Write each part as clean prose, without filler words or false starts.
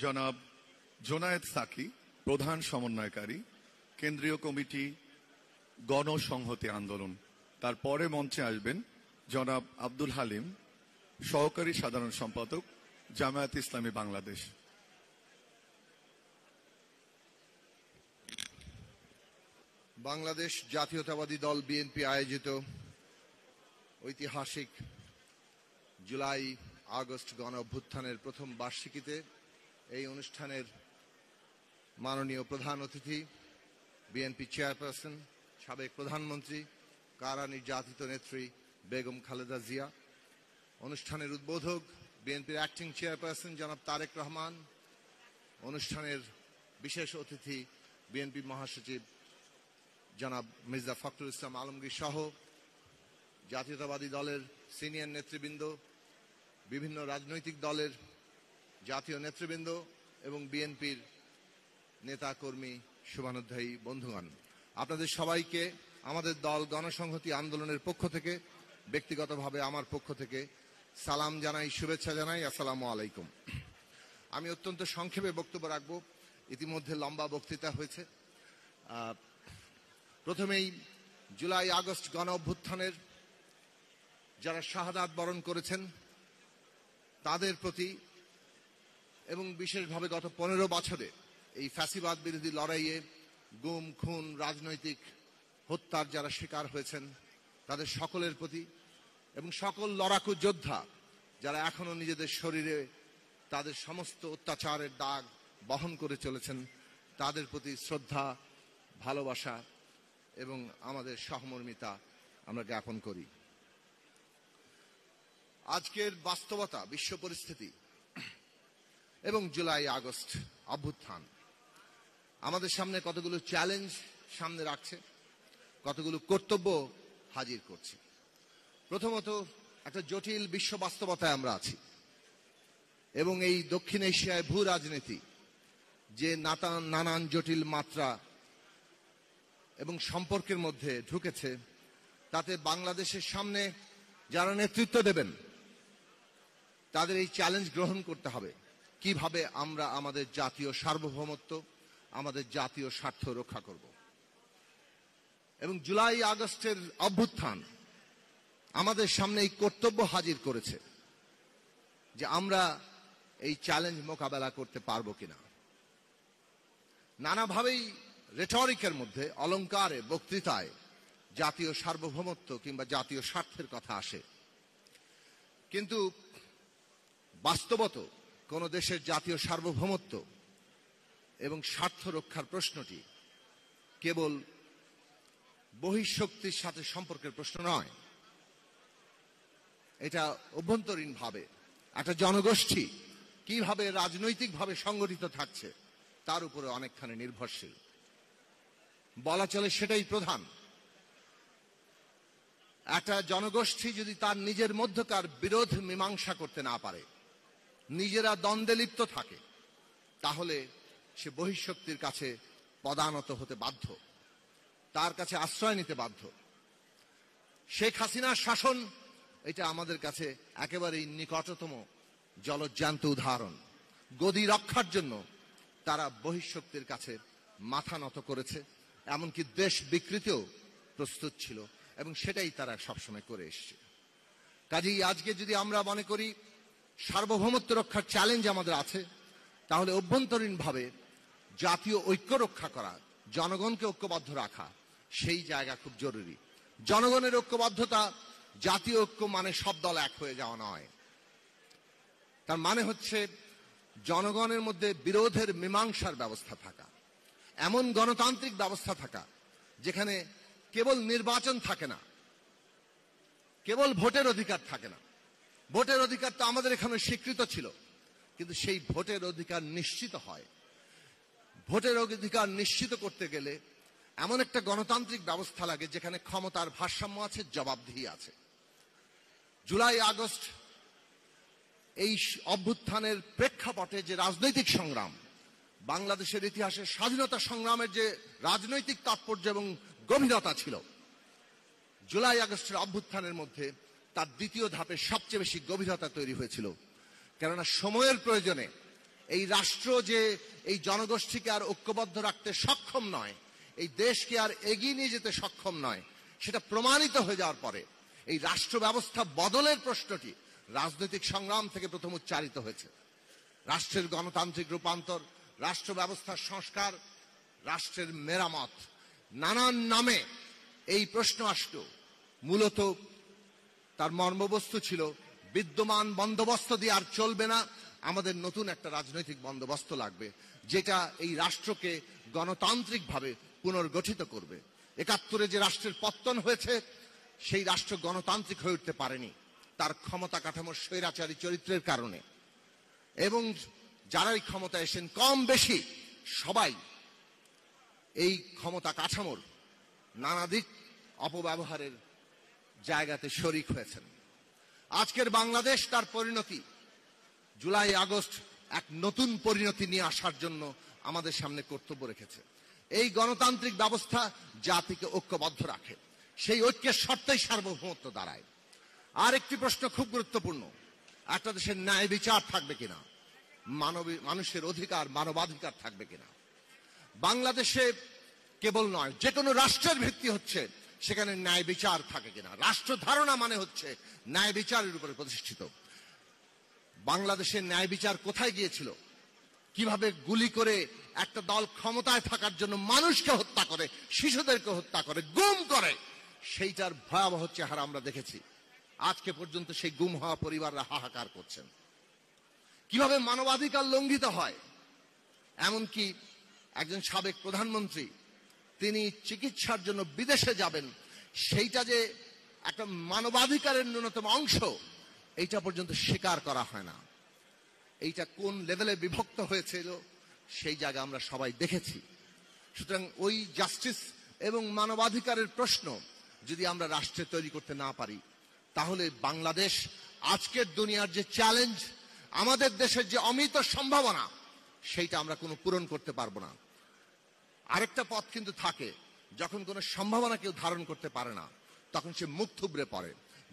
জনাব জোনায়েদ সাকি, প্রধান সমন্বয়কারী, কেন্দ্রীয় কমিটি গণসংহতি আন্দোলন। তারপরে মঞ্চে আসবেন জনাব আব্দুল হালিম, সহকারী সাধারণ সম্পাদক, জামায়াত ইসলামী বাংলাদেশ। বাংলাদেশ জাতীয়তাবাদী দল বিএনপি আয়োজিত ঐতিহাসিক জুলাই আগস্ট গণ অভ্যুত্থানের প্রথম বার্ষিকীতে এই অনুষ্ঠানের মাননীয় প্রধান অতিথি, বিএনপি চেয়ারপারসন, সাবেক প্রধানমন্ত্রী, কারা নির্যাতিত নেত্রী বেগম খালেদা জিয়া, অনুষ্ঠানের উদ্বোধক বিএনপির অ্যাক্টিং চেয়ারপারসন জনাব তারেক রহমান, অনুষ্ঠানের বিশেষ অতিথি বিএনপি মহাসচিব জনাব মির্জা ফখরুল ইসলাম আলমগীর সহ জাতীয়তাবাদী দলের সিনিয়র নেতৃবৃন্দ, বিভিন্ন রাজনৈতিক দলের জাতীয় নেতৃবৃন্দ এবং বিএনপির নেতা কর্মী, শুভানুধ্যায়ী বন্ধুগণ, আপনাদের সবাইকে আমাদের দল গণসংহতি আন্দোলনের পক্ষ থেকে, ব্যক্তিগতভাবে আমার পক্ষ থেকে সালাম জানাই, শুভেচ্ছা জানাই। আসসালামু আলাইকুম। আমি অত্যন্ত সংক্ষেপে বক্তব্য রাখব, ইতিমধ্যে লম্বা বক্তৃতা হয়েছে। প্রথমেই জুলাই আগস্ট গণ অভ্যুত্থানের যারা শাহাদাত বরণ করেছেন তাদের প্রতি এবং বিশেষভাবে গত 15 বছরে এই ফ্যাসিবাদ বিরোধী লড়াইয়ে গুম, খুন, রাজনৈতিক হত্যার যারা শিকার হয়েছেন তাদের সকলের প্রতি এবং সকল লড়াকু যোদ্ধা যারা এখনো নিজেদের শরীরে তাদের সমস্ত অত্যাচারের দাগ বহন করে চলেছেন তাদের প্রতি শ্রদ্ধা, ভালোবাসা এবং আমাদের সহমর্মিতা আমরা জ্ঞাপন করি। আজকের বাস্তবতা, বিশ্ব পরিস্থিতি এবং জুলাই আগস্ট অভ্যুত্থান আমাদের সামনে কতগুলো চ্যালেঞ্জ সামনে রাখছে, কতগুলো কর্তব্য হাজির করছে। প্রথমত, একটা জটিল বিশ্ব বাস্তবতায় আমরা আছি এবং এই দক্ষিণ এশিয়ায় ভূ রাজনীতি যে নানান জটিল মাত্রা এবং সম্পর্কের মধ্যে ঢুকেছে, তাতে বাংলাদেশের সামনে যারা নেতৃত্ব দেবেন তাদের এই চ্যালেঞ্জ গ্রহণ করতে হবে। কিভাবে আমরা আমাদের জাতীয় সার্বভৌমত্ব, আমাদের জাতীয় স্বার্থ রক্ষা করব। এবং জুলাই আগস্টের অভ্যুত্থান আমাদের সামনে এই কর্তব্য হাজির করেছে যে আমরা এই চ্যালেঞ্জ মোকাবেলা করতে পারবো কিনা। নানাভাবেই রেটরিকের মধ্যে, অলংকারে, বক্তৃতায় জাতীয় সার্বভৌমত্ব কিংবা জাতীয় স্বার্থের কথা আসে, কিন্তু বাস্তবত কোন দেশের জাতীয় সার্বভৌমত্ব এবং স্বার্থ রক্ষার প্রশ্নটি কেবল বহিঃশক্তির সাথে সম্পর্কের প্রশ্ন নয়। এটা অভ্যন্তরীণভাবে একটা জনগোষ্ঠী কিভাবে রাজনৈতিকভাবে সংগঠিত থাকছে তার উপরে অনেকখানি নির্ভরশীল। বলা চলে সেটাই প্রধান। একটা জনগোষ্ঠী যদি তার নিজের মধ্যকার বিরোধ মীমাংসা করতে না পারে, নিজেরা দ্বন্দ্বে লিপ্ত থাকে, তাহলে সে বহিঃশক্তির কাছে পদানত হতে বাধ্য, তার কাছে আশ্রয় নিতে বাধ্য। শেখ হাসিনার শাসন এটা আমাদের কাছে একেবারেই নিকটতম জলজ্যান্ত উদাহরণ। গদি রক্ষার জন্য তারা বহিঃশক্তির কাছে মাথা নত করেছে, এমনকি দেশ বিকৃতিও প্রস্তুত ছিল এবং সেটাই তারা সবসময় করে এসছে। কাজেই আজকে যদি আমরা মনে করি সার্বভৌমত্ব রক্ষার চ্যালেঞ্জ আমাদের আছে, তাহলে অভ্যন্তরীণভাবে জাতীয় ঐক্য রক্ষা করা, জনগণকে ঐক্যবদ্ধ রাখা, সেই জায়গা খুব জরুরি। জনগণের ঐক্যবদ্ধতা, জাতীয় ঐক্য মানে সব দল এক হয়ে যাওয়া নয়। তার মানে হচ্ছে জনগণের মধ্যে বিরোধের মীমাংসার ব্যবস্থা থাকা, এমন গণতান্ত্রিক ব্যবস্থা থাকা যেখানে কেবল নির্বাচন থাকে না, কেবল ভোটের অধিকার থাকে না। ভোটের অধিকার তো আমাদের এখানে স্বীকৃত ছিল, কিন্তু সেই ভোটের অধিকার নিশ্চিত হয়। ভোটের অধিকার নিশ্চিত করতে গেলে এমন একটা গণতান্ত্রিক ব্যবস্থা লাগে যেখানে ক্ষমতার ভারসাম্য আছে, জবাবদিহি আছে। জুলাই আগস্ট এই অভ্যুত্থানের প্রেক্ষাপটে যে রাজনৈতিক সংগ্রাম, বাংলাদেশের ইতিহাসে স্বাধীনতা সংগ্রামের যে রাজনৈতিক তাৎপর্য এবং গভীরতা ছিল, জুলাই আগস্টের অভ্যুত্থানের মধ্যে তার দ্বিতীয় ধাপে সবচেয়ে বেশি গভীরতা তৈরি হয়েছিল। কেননা সময়ের প্রয়োজনে এই রাষ্ট্র যে এই জনগোষ্ঠীকে আর ঐক্যবদ্ধ রাখতে সক্ষম নয়, এই দেশকে আর এগিয়ে নিয়ে যেতে সক্ষম নয়, সেটা প্রমাণিত হয়ে যাওয়ার পরে এই রাষ্ট্র ব্যবস্থা বদলের প্রশ্নটি রাজনৈতিক সংগ্রাম থেকে প্রথম উচ্চারিত হয়েছে। রাষ্ট্রের গণতান্ত্রিক রূপান্তর, রাষ্ট্র ব্যবস্থার সংস্কার, রাষ্ট্রের মেরামত, নানান নামে এই প্রশ্ন আসলো। মূলত তার মর্মবস্তু ছিল বিদ্যমান বন্দোবস্ত দিয়ে আর চলবে না, আমাদের নতুন একটা রাজনৈতিক বন্দোবস্ত লাগবে, যেটা এই রাষ্ট্রকে গণতান্ত্রিকভাবে পুনর্গঠিত করবে। ৭১ যে রাষ্ট্রের পত্তন হয়েছে, সেই রাষ্ট্র গণতান্ত্রিক হয়ে উঠতে পারেনি তার ক্ষমতা কাঠামোর স্বৈরাচারী চরিত্রের কারণে। এবং যারাই ক্ষমতা এসেন কম বেশি সবাই এই ক্ষমতা কাঠামোর নানা দিক অপব্যবহারের জায়গাতে শরিক হয়েছেন। আজকের বাংলাদেশ তার পরিণতি, জুলাই আগস্ট এক নতুন পরিণতি নিয়ে আসার জন্য আমাদের সামনে কর্তব্য রেখেছে। এই গণতান্ত্রিক ব্যবস্থা জাতিকে ঐক্যবদ্ধ রাখে, সেই ঐক্যের শর্তেই সার্বভৌমত্ব দাঁড়ায়। আর একটি প্রশ্ন খুব গুরুত্বপূর্ণ, একটা দেশের ন্যায় বিচার থাকবে কিনা, মানুষের অধিকার মানবাধিকার থাকবে কিনা। বাংলাদেশে কেবল নয়, যে কোনো রাষ্ট্রের ভিত্তি হচ্ছে সেখানে ন্যায় বিচার থাকে কিনা। রাষ্ট্র ধারণা মানে হচ্ছে ন্যায় বিচারের উপরে প্রতিষ্ঠিত। বাংলাদেশের ন্যায় বিচার কোথায় গিয়েছিল? কিভাবে গুলি করে একটা দল ক্ষমতায় থাকার জন্য মানুষকে হত্যা করে, শিশুদেরকে হত্যা করে, গুম করে, সেইটার ভয়াবহ চেহারা আমরা দেখেছি। আজকে পর্যন্ত সেই গুম হওয়া পরিবাররা হাহাকার করছেন। কিভাবে মানবাধিকার লঙ্ঘিত হয়, এমনকি একজন সাবেক প্রধানমন্ত্রী তিনি চিকিৎসার জন্য বিদেশে যাবেন, সেইটা যে একটা মানবাধিকারের ন্যূনতম অংশ, এইটা পর্যন্ত স্বীকার করা হয় না। এইটা কোন লেভেলে বিভক্ত হয়েছিল সেই জায়গা আমরা সবাই দেখেছি। সুতরাং ওই জাস্টিস এবং মানবাধিকারের প্রশ্ন যদি আমরা রাষ্ট্রে তৈরি করতে না পারি, তাহলে বাংলাদেশ আজকের দুনিয়ার যে চ্যালেঞ্জ, আমাদের দেশের যে অমিত সম্ভাবনা, সেইটা আমরা কোনো পূরণ করতে পারবো না। আরেকটা পথ কিন্তু থাকে, যখন কোনো সম্ভাবনা কেউ ধারণ করতে পারে না, তখন সে মুখ থুবড়ে পড়ে।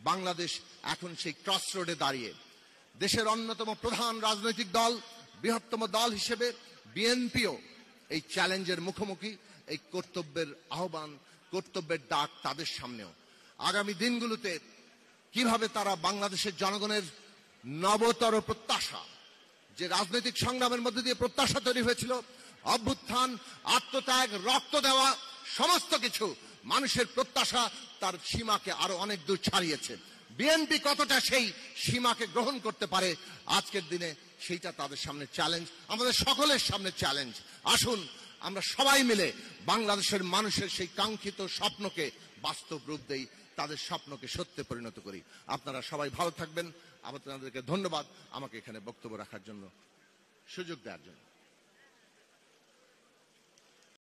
বাংলাদেশ এখন সেই ক্রস রোডে দাঁড়িয়ে। দেশের অন্যতম প্রধান রাজনৈতিক দল, বৃহত্তম দল হিসেবে বিএনপিও এই চ্যালেঞ্জের মুখোমুখি। এই কর্তব্যের আহ্বান, কর্তব্যের ডাক তাদের সামনেও। আগামী দিনগুলোতে কিভাবে তারা বাংলাদেশের জনগণের নবতর প্রত্যাশা, যে রাজনৈতিক সংগ্রামের মধ্যে দিয়ে প্রত্যাশা তৈরি হয়েছিল, অভ্যুত্থান, আত্মত্যাগ, রক্ত দেওয়া, সমস্ত কিছু মানুষের প্রত্যাশা তার সীমাকে আরো অনেক দূর ছাড়িয়েছে। বিএনপি কতটা সেই সীমাকে গ্রহণ করতে পারে আজকের দিনে, সেইটা তাদের সামনে চ্যালেঞ্জ, আমাদের সকলের সামনে চ্যালেঞ্জ। আসুন আমরা সবাই মিলে বাংলাদেশের মানুষের সেই কাঙ্ক্ষিত স্বপ্নকে বাস্তব রূপ দেই, তাদের স্বপ্নকে সত্যে পরিণত করি। আপনারা সবাই ভালো থাকবেন। আপনাদেরকে ধন্যবাদ আমাকে এখানে বক্তব্য রাখার জন্য, সুযোগ দেওয়ার জন্য।